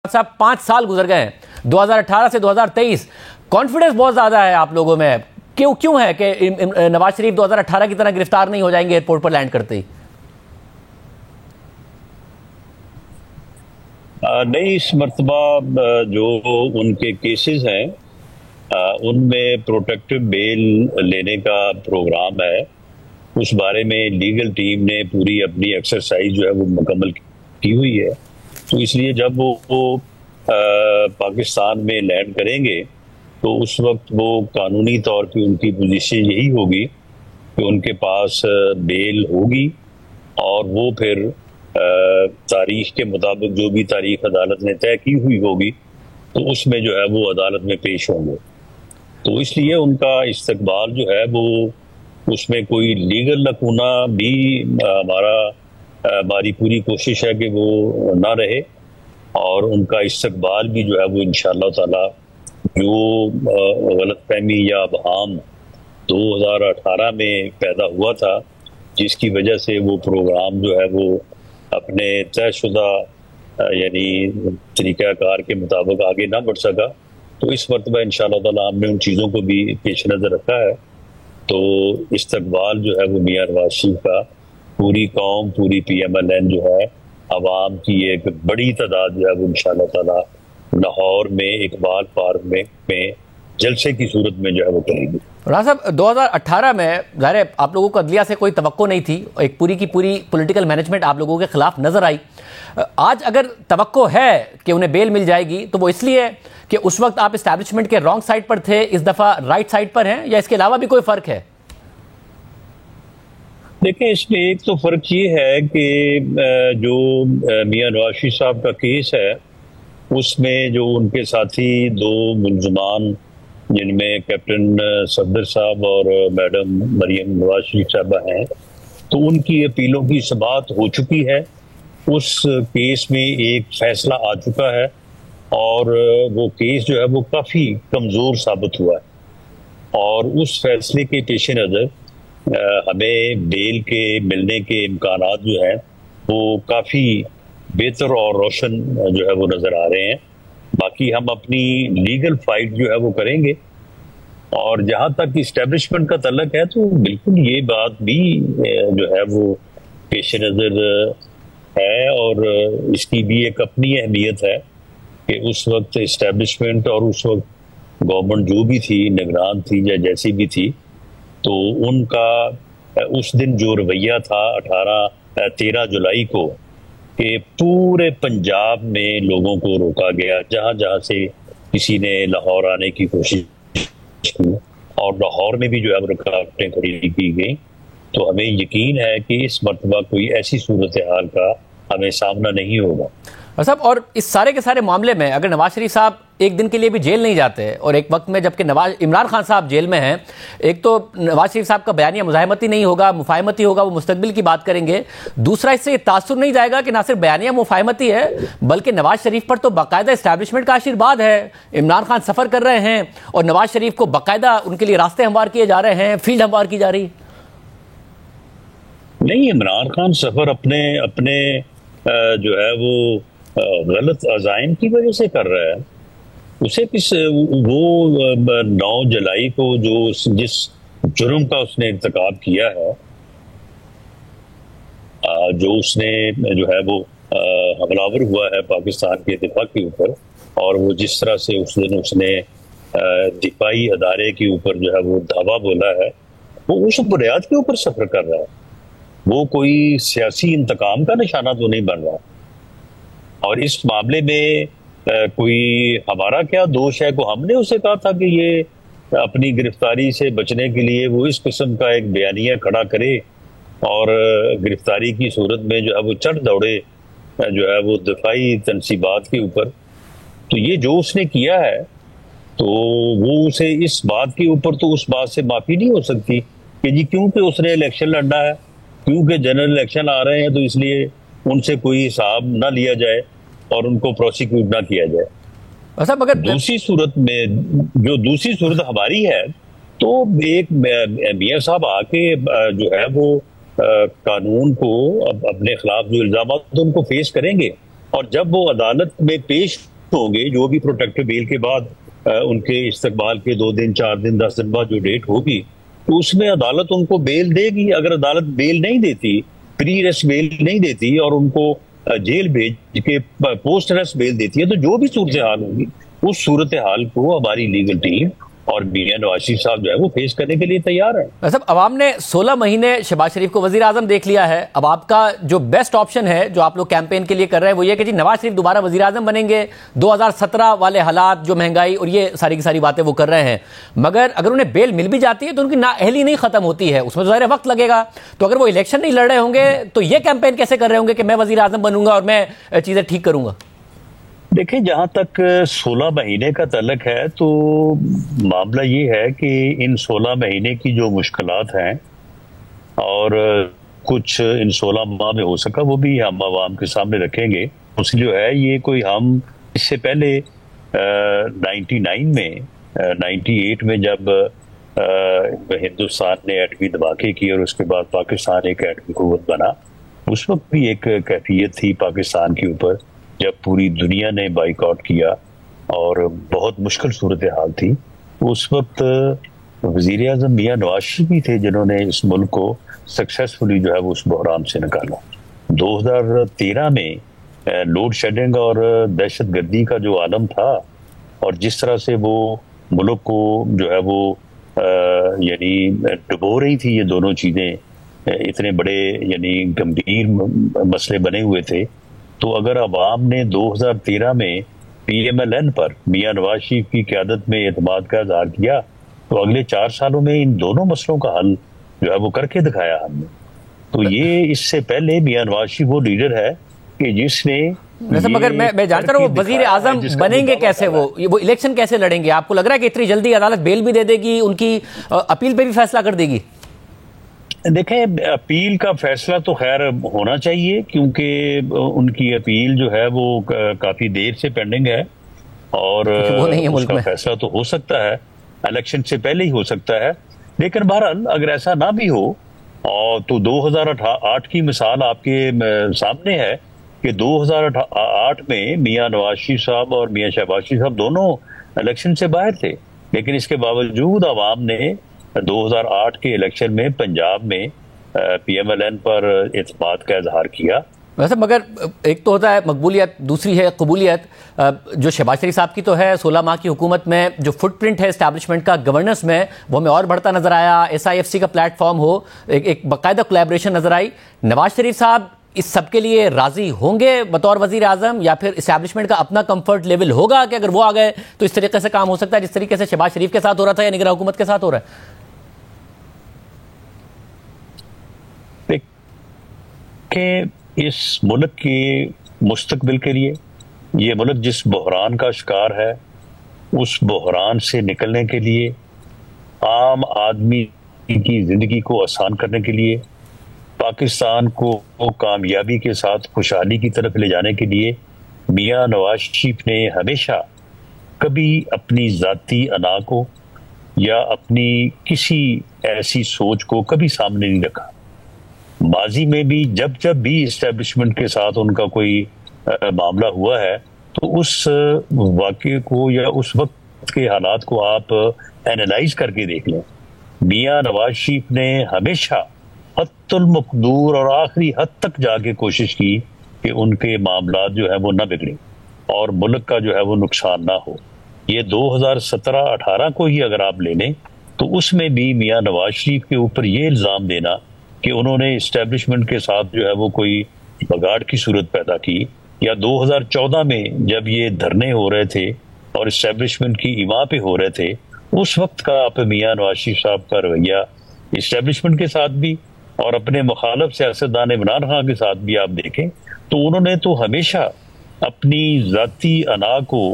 صاحب 5 سال گزر گئے ہیں 2018 سے 2023. کانفیڈنس بہت زیادہ ہے آپ لوگوں میں. کیوں ہے کہ نواز شریف 2018 کی طرح گرفتار نہیں ہو جائیں گے ایئرپورٹ پر لینڈ کرتے ہی؟ نہیں، اس مرتبہ جو ان کے کیسز ہیں ان میں پروٹیکٹیو بیل لینے کا پروگرام ہے. اس بارے میں لیگل ٹیم نے پوری اپنی ایکسرسائز جو ہے وہ مکمل کی ہوئی ہے. تو اس لیے جب وہ پاکستان میں لینڈ کریں گے تو اس وقت وہ قانونی طور پہ ان کی پوزیشن یہی ہوگی کہ ان کے پاس بیل ہوگی اور وہ پھر تاریخ کے مطابق جو بھی تاریخ عدالت نے طے کی ہوئی ہوگی تو اس میں جو ہے وہ عدالت میں پیش ہوں گے. تو اس لیے ان کا استقبال جو ہے وہ اس میں کوئی لیگل لکونہ بھی ہماری پوری کوشش ہے کہ وہ نہ رہے، اور ان کا استقبال بھی جو ہے وہ انشاءاللہ تعالی جو غلط فہمی یا ابہام 2018 میں پیدا ہوا تھا جس کی وجہ سے وہ پروگرام جو ہے وہ اپنے طے شدہ یعنی طریقہ کار کے مطابق آگے نہ بڑھ سکا، تو اس مرتبہ انشاءاللہ تعالی ہم نے ان چیزوں کو بھی پیش نظر رکھا ہے. تو استقبال جو ہے وہ میاں نواز شریف کا پوری قوم، پوری پی ایم ایل این جو ہے، عوام کی ایک بڑی تعداد جو ہے وہ انشاءاللہ تعالی لاہور میں اقبال پارک میں جلسے کی صورت میں جو ہے وہ کریں گے. رانا صاحب 2018 میں ظاہر ہے آپ لوگوں کو عدلیہ سے کوئی توقع نہیں تھی، ایک پوری کی پوری پولیٹیکل مینجمنٹ آپ لوگوں کے خلاف نظر آئی. آج اگر توقع ہے کہ انہیں بیل مل جائے گی تو وہ اس لیے کہ اس وقت آپ اسٹیبلشمنٹ کے رانگ سائڈ پر تھے، اس دفعہ رائٹ سائڈ پر ہیں، یا اس کے علاوہ بھی کوئی فرق ہے؟ دیکھیں، اس میں ایک تو فرق یہ ہے کہ جو میاں نواز شریف صاحب کا کیس ہے اس میں جو ان کے ساتھی 2 ملزمان جن میں کیپٹن صفدر صاحب اور میڈم مریم نواز شریف صاحبہ ہیں، تو ان کی اپیلوں کی سماعت ہو چکی ہے. اس کیس میں ایک فیصلہ آ چکا ہے اور وہ کیس جو ہے وہ کافی کمزور ثابت ہوا ہے، اور اس فیصلے کے پیش نظر ہمیں بیل کے ملنے کے امکانات جو ہیں وہ کافی بہتر اور روشن جو ہے وہ نظر آ رہے ہیں. باقی ہم اپنی لیگل فائٹ جو ہے وہ کریں گے، اور جہاں تک اسٹیبلشمنٹ کا تعلق ہے تو بالکل یہ بات بھی جو ہے وہ پیش نظر ہے، اور اس کی بھی ایک اپنی اہمیت ہے کہ اس وقت اسٹیبلشمنٹ اور اس وقت گورنمنٹ جو بھی تھی، نگران تھی یا جیسی بھی تھی، تو ان کا اس دن جو رویہ تھا 13 جولائی کو کہ پورے پنجاب میں لوگوں کو روکا گیا، جہاں جہاں سے کسی نے لاہور آنے کی کوشش کی اور لاہور میں بھی جو ہے رکاوٹیں کھڑی کی گئی. تو ہمیں یقین ہے کہ اس مرتبہ کوئی ایسی صورتحال کا ہمیں سامنا نہیں ہوگا. صاحب، اور اس سارے کے سارے معاملے میں اگر نواز شریف صاحب ایک دن کے لیے بھی جیل نہیں جاتے، اور ایک وقت میں جبکہ عمران خان صاحب جیل میں ہیں، ایک تو نواز شریف صاحب کا بیانیہ مزاحمتی نہیں ہوگا، مفاہمتی ہوگا، وہ مستقبل کی بات کریں گے. دوسرا، اس سے یہ تاثر نہیں جائے گا کہ نہ صرف بیانیہ مفاہمتی ہے بلکہ نواز شریف پر تو باقاعدہ اسٹیبلشمنٹ کا آشیرواد ہے. عمران خان سفر کر رہے ہیں اور نواز شریف کو باقاعدہ ان کے لیے راستے ہموار کیے جا رہے ہیں، فیلڈ ہموار کی جا رہی. نہیں، عمران خان سفر اپنے جو ہے وہ غلط عزائم کی وجہ سے کر رہا ہے. اسے وہ 9 جولائی کو جس جرم کا اس نے ارتکاب کیا ہے، جو اس نے جو ہے وہ حملہ ور ہوا ہے پاکستان کے دفاع کے اوپر، اور وہ جس طرح سے اس دن اس نے دفاعی ادارے کے اوپر جو ہے وہ دعویٰ بولا ہے، وہ اس بنیاد کے اوپر سفر کر رہا ہے. وہ کوئی سیاسی انتقام کا نشانہ تو نہیں بن رہا. اور اس معاملے میں کوئی ہمارا کیا دوش ہے؟ کو ہم نے اسے کہا تھا کہ یہ اپنی گرفتاری سے بچنے کے لیے وہ اس قسم کا ایک بیانیہ کھڑا کرے اور گرفتاری کی صورت میں جو ہے وہ چڑھ دوڑے جو ہے وہ دفاعی تنصیبات کے اوپر. تو یہ جو اس نے کیا ہے تو وہ اسے اس بات کے اوپر تو اس بات سے معافی نہیں ہو سکتی کہ جی کیونکہ اس نے الیکشن لڑنا ہے، کیونکہ جنرل الیکشن آ رہے ہیں تو اس لیے ان سے کوئی حساب نہ لیا جائے اور ان کو پروسیکیوٹ نہ کیا جائے. اگر دوسری صورت ہماری ہے تو ایک میاں صاحب آ کے جو ہے وہ قانون کو اپنے خلاف جو الزامات ان کو فیس کریں گے، اور جب وہ عدالت میں پیش ہوں گے جو بھی پروٹیکٹیو بیل کے بعد ان کے استقبال کے 2 دن 4 دن 10 دن بعد جو ڈیٹ ہوگی تو اس میں عدالت ان کو بیل دے گی. اگر عدالت بیل نہیں دیتی، پری ریسٹ بیل نہیں دیتی اور ان کو جیل بھیج کے پوسٹ ریسٹ بیل دیتی ہے تو جو بھی صورتحال ہوگی اس صورتحال کو ہماری لیگل ٹیم اور میاں نواز شریف صاحب جو ہے وہ فیس کرنے کے لیے تیار ہے. صاحب عوام نے 16 مہینے شہباز شریف کو وزیر اعظم دیکھ لیا ہے. اب آپ کا جو بیسٹ آپشن ہے جو آپ لوگ کیمپین کے لیے کر رہے ہیں وہ یہ کہ جی نواز شریف دوبارہ وزیر اعظم بنیں گے. 2017 والے حالات، جو مہنگائی اور یہ ساری کی ساری باتیں وہ کر رہے ہیں، مگر اگر انہیں بیل مل بھی جاتی ہے تو ان کی نااہلی نہیں ختم ہوتی ہے، اس میں ظاہر وقت لگے گا. تو اگر وہ الیکشن نہیں لڑ رہے ہوں گے تو یہ کیمپین کیسے کر رہے ہوں گے کہ میں وزیر اعظم بنوں گا اور میں چیزیں ٹھیک کروں گا؟ دیکھیں، جہاں تک 16 مہینے کا تعلق ہے تو معاملہ یہ ہے کہ ان 16 مہینے کی جو مشکلات ہیں اور کچھ ان 16 ماہ میں ہو سکا وہ بھی ہم عوام کے سامنے رکھیں گے. اس جو ہے یہ کوئی ہم اس سے پہلے 99 میں 98 میں جب ہندوستان نے ایٹمی دھماکے کی اور اس کے بعد پاکستان ایک ایٹمی قوت بنا، اس وقت بھی ایک کیفیت تھی پاکستان کے اوپر جب پوری دنیا نے بائیکاٹ کیا اور بہت مشکل صورتحال تھی. اس وقت وزیر اعظم میاں نواز شریف بھی تھے جنہوں نے اس ملک کو سکسیسفلی جو ہے وہ اس بحران سے نکالا. 2013 میں لوڈ شیڈنگ اور دہشت گردی کا جو عالم تھا اور جس طرح سے وہ ملک کو جو ہے وہ یعنی ڈبو رہی تھی، یہ دونوں چیزیں اتنے بڑے یعنی گمبھیر مسئلے بنے ہوئے تھے. تو اگر عوام نے 2013 میں پی ایم ایل این پر میاں نواز شریف کی قیادت میں اعتماد کا اظہار کیا تو اگلے 4 سالوں میں ان دونوں مسئلوں کا حل جو ہے وہ کر کے دکھایا ہم نے. تو یہ اس سے پہلے میاں نواز شریف وہ لیڈر ہے کہ جس نے مگر میں جانتا رہا ہوں وزیر اعظم بنیں گے کیسے، وہ الیکشن کیسے لڑیں گے؟ آپ کو لگ رہا ہے کہ اتنی جلدی عدالت بیل بھی دے دے گی، ان کی اپیل پہ بھی فیصلہ کر دے گی؟ دیکھیں، اپیل کا فیصلہ تو خیر ہونا چاہیے کیونکہ ان کی اپیل جو ہے وہ کافی دیر سے پینڈنگ ہے اور اس کا فیصلہ تو ہو سکتا ہے الیکشن سے پہلے ہی ہو سکتا ہے. لیکن بہرحال اگر ایسا نہ بھی ہو تو 2008 کی مثال آپ کے سامنے ہے کہ 2008 میں میاں نواز شریف صاحب اور میاں شہباز شریف صاحب دونوں الیکشن سے باہر تھے، لیکن اس کے باوجود عوام نے 2008 کے الیکشن میں پنجاب میں پی ایم ایل این پر اعتماد کا اظہار کیا. ویسے مگر ایک تو ہوتا ہے مقبولیت، دوسری ہے قبولیت. جو شہباز شریف صاحب کی تو ہے 16 ماہ کی حکومت میں جو فٹ پرنٹ ہے اسٹیبلشمنٹ کا گورننس میں وہ ہمیں اور بڑھتا نظر آیا. ایس آئی ایف سی کا پلیٹ فارم ہو، ایک باقاعدہ کولیبریشن نظر آئی. نواز شریف صاحب اس سب کے لیے راضی ہوں گے بطور وزیر اعظم، یا پھر اسٹیبلشمنٹ کا اپنا کمفرٹ لیول ہوگا کہ اگر وہ آ گئے تو اس طریقے سے کام ہو سکتا ہے جس طریقے سے شہباز شریف کے ساتھ ہو رہا تھا یا نگراں حکومت کے ساتھ ہو رہا ہے؟ کہ اس ملک کے مستقبل کے لیے، یہ ملک جس بحران کا شکار ہے اس بحران سے نکلنے کے لیے، عام آدمی کی زندگی کو آسان کرنے کے لیے، پاکستان کو کامیابی کے ساتھ خوشحالی کی طرف لے جانے کے لیے میاں نواز شریف نے ہمیشہ کبھی اپنی ذاتی انا کو یا اپنی کسی ایسی سوچ کو کبھی سامنے نہیں رکھا. ماضی میں بھی جب بھی اسٹیبلشمنٹ کے ساتھ ان کا کوئی معاملہ ہوا ہے تو اس واقعے کو یا اس وقت کے حالات کو آپ اینالائز کر کے دیکھ لیں. میاں نواز شریف نے ہمیشہ حد المقدور اور آخری حد تک جا کے کوشش کی کہ ان کے معاملات جو ہے وہ نہ بگڑیں اور ملک کا جو ہے وہ نقصان نہ ہو. یہ 2017-18 کو ہی اگر آپ لے لیں تو اس میں بھی میاں نواز شریف کے اوپر یہ الزام دینا کہ انہوں نے اسٹیبلشمنٹ کے ساتھ جو ہے وہ کوئی بگاڑ کی صورت پیدا کی، یا 2014 میں جب یہ دھرنے ہو رہے تھے اور اسٹیبلشمنٹ کی ایما پہ ہو رہے تھے اس وقت کا آپ میاں نواز شریف صاحب کا رویہ اسٹیبلشمنٹ کے ساتھ بھی اور اپنے مخالف سیاستدان عمران خان کے ساتھ بھی آپ دیکھیں تو انہوں نے تو ہمیشہ اپنی ذاتی انا کو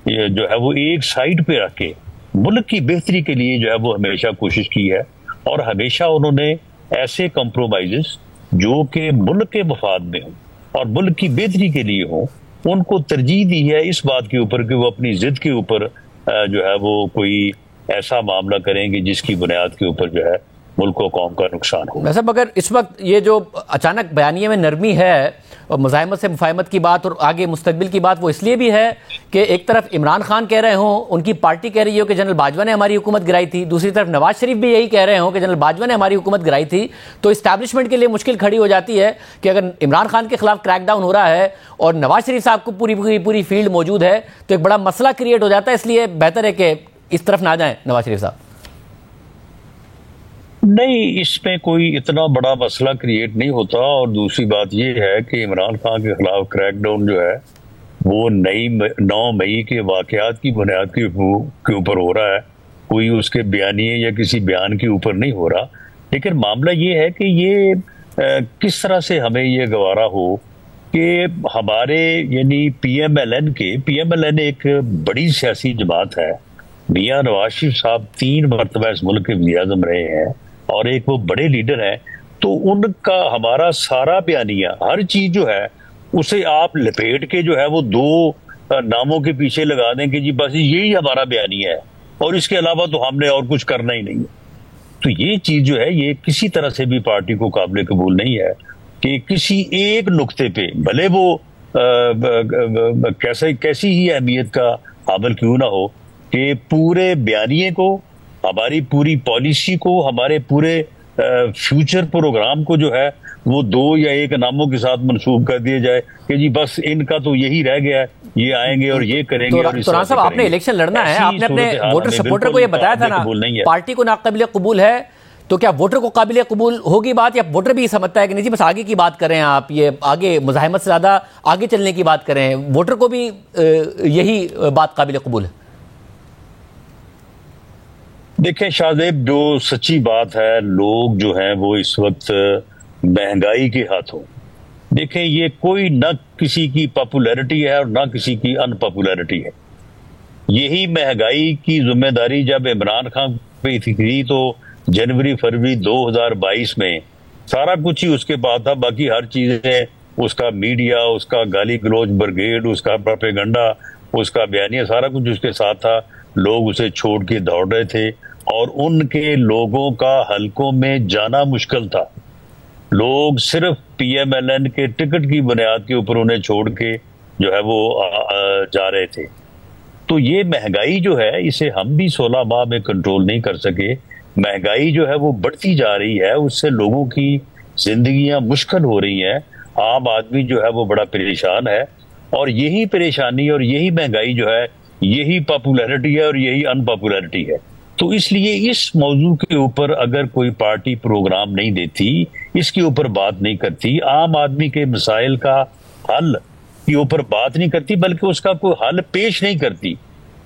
جو ہے وہ ایک سائڈ پہ رکھ کے ملک کی بہتری کے لیے جو ہے وہ ہمیشہ کوشش کی ہے اور ہمیشہ انہوں نے ایسے کمپرومائزز جو کہ ملک کے مفاد میں ہوں اور ملک کی بہتری کے لیے ہوں ان کو ترجیح دی ہے اس بات کے اوپر کہ وہ اپنی ضد کے اوپر جو ہے وہ کوئی ایسا معاملہ کریں گے جس کی بنیاد کے اوپر جو ہے ملک و قوم کا نقصان ہو. ویسے مگر اس وقت یہ جو اچانک بیانیے میں نرمی ہے مزاحمت سے مفاہمت کی بات اور آگے مستقبل کی بات وہ اس لیے بھی ہے کہ ایک طرف عمران خان کہہ رہے ہوں، ان کی پارٹی کہہ رہی ہو کہ جنرل باجوہ نے ہماری حکومت گرائی تھی، دوسری طرف نواز شریف بھی یہی کہہ رہے ہوں کہ جنرل باجوہ نے ہماری حکومت گرائی تھی، تو اسٹیبلشمنٹ کے لیے مشکل کھڑی ہو جاتی ہے کہ اگر عمران خان کے خلاف کریک ڈاؤن ہو رہا ہے اور نواز شریف صاحب کو پوری فیلڈ موجود ہے تو ایک بڑا مسئلہ کریٹ ہو جاتا ہے، اس لیے بہتر ہے کہ اس طرف نہ جائیں نواز شریف صاحب۔ نہیں، اس میں کوئی اتنا بڑا مسئلہ کریٹ نہیں ہوتا، اور دوسری بات یہ ہے کہ عمران خان کے خلاف کریک ڈاؤن جو ہے وہ 9 مئی کے واقعات کی بنیاد کے اوپر ہو رہا ہے، کوئی اس کے بیانیے یا کسی بیان کے اوپر نہیں ہو رہا۔ لیکن معاملہ یہ ہے کہ یہ کس طرح سے ہمیں یہ گوارا ہو کہ ہمارے یعنی پی ایم ایل این ایک بڑی سیاسی جماعت ہے، میاں نواز شریف صاحب 3 مرتبہ اس ملک کے وزیر اعظم رہے ہیں اور ایک وہ بڑے لیڈر ہیں، تو ان کا ہمارا سارا بیانیہ ہر چیز جو ہے اسے آپ لپیٹ کے جو ہے وہ 2 ناموں کے پیچھے لگا دیں کہ جی بس یہی ہمارا بیانیہ ہے اور اس کے علاوہ تو ہم نے اور کچھ کرنا ہی نہیں ہے۔ تو یہ چیز جو ہے یہ کسی طرح سے بھی پارٹی کو قابل قبول نہیں ہے کہ کسی ایک نقطے پہ بھلے وہ کیسی ہی اہمیت کا حامل کیوں نہ ہو کہ پورے بیانیے کو، ہماری پوری پالیسی کو، ہمارے پورے فیوچر پروگرام کو جو ہے وہ 2 یا 1 ناموں کے ساتھ منسوب کر دیا جائے کہ جی بس ان کا تو یہی رہ گیا ہے، یہ آئیں گے اور یہ کریں گے۔ تو رانا صاحب، آپ نے الیکشن لڑنا ہے، آپ نے اپنے ووٹر سپورٹر کو یہ بتایا تھا نا پارٹی کو ناقابل قبول ہے، تو کیا ووٹر کو قابل قبول ہوگی بات، یا ووٹر بھی سمجھتا ہے کہ نہیں جی بس آگے کی بات کریں، آپ یہ آگے مزاحمت سے زیادہ آگے چلنے کی بات کریں، ووٹر کو بھی یہی بات قابل قبول ہے؟ دیکھیں شاہزیب، جو سچی بات ہے، لوگ جو ہیں وہ اس وقت مہنگائی کے ہاتھوں، دیکھیں یہ کوئی نہ کسی کی پاپولیرٹی ہے اور نہ کسی کی ان پاپولیرٹی ہے۔ یہی مہنگائی کی ذمہ داری جب عمران خان پہ تھی تو جنوری فروری 2022 میں سارا کچھ ہی اس کے پاس تھا، باقی ہر چیزیں اس کا میڈیا، اس کا گالی گلوچ بریگیڈ، اس کا پروپیگنڈا، اس کا بیانیہ، سارا کچھ اس کے ساتھ تھا۔ لوگ اسے چھوڑ کے دوڑ رہے تھے اور ان کے لوگوں کا حلقوں میں جانا مشکل تھا۔ لوگ صرف پی ایم ایل این کے ٹکٹ کی بنیاد کے اوپر انہیں چھوڑ کے جو ہے وہ جا رہے تھے۔ تو یہ مہنگائی جو ہے اسے ہم بھی 16 ماہ میں کنٹرول نہیں کر سکے۔ مہنگائی جو ہے وہ بڑھتی جا رہی ہے، اس سے لوگوں کی زندگیاں مشکل ہو رہی ہیں، عام آدمی جو ہے وہ بڑا پریشان ہے، اور یہی پریشانی اور یہی مہنگائی جو ہے یہی پاپولیرٹی ہے اور یہی ان پاپولیرٹی ہے۔ تو اس لیے اس موضوع کے اوپر اگر کوئی پارٹی پروگرام نہیں دیتی، اس کے اوپر بات نہیں کرتی، عام آدمی کے مسائل کا حل کے اوپر بات نہیں کرتی، بلکہ اس کا کوئی حل پیش نہیں کرتی،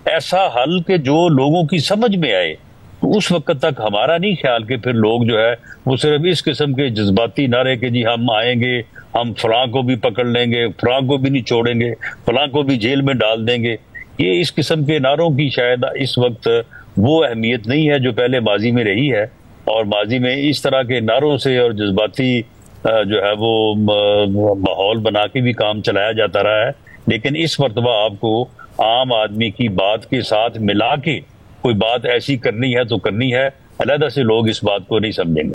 ایسا حل کہ جو لوگوں کی سمجھ میں آئے، تو اس وقت تک ہمارا نہیں خیال کہ پھر لوگ جو ہے وہ صرف اس قسم کے جذباتی نعرے کہ جی ہم آئیں گے، ہم فلاں کو بھی پکڑ لیں گے، فلاں کو بھی نہیں چھوڑیں گے، فلاں کو بھی جیل میں ڈال دیں گے، یہ اس قسم کے نعروں کی شاید اس وقت وہ اہمیت نہیں ہے جو پہلے ماضی میں رہی ہے، اور ماضی میں اس طرح کے نعروں سے اور جذباتی جو ہے وہ ماحول بنا کے بھی کام چلایا جاتا رہا ہے۔ لیکن اس مرتبہ آپ کو عام آدمی کی بات کے ساتھ ملا کے کوئی بات ایسی کرنی ہے تو کرنی ہے، علیحدہ سے لوگ اس بات کو نہیں سمجھیں گے۔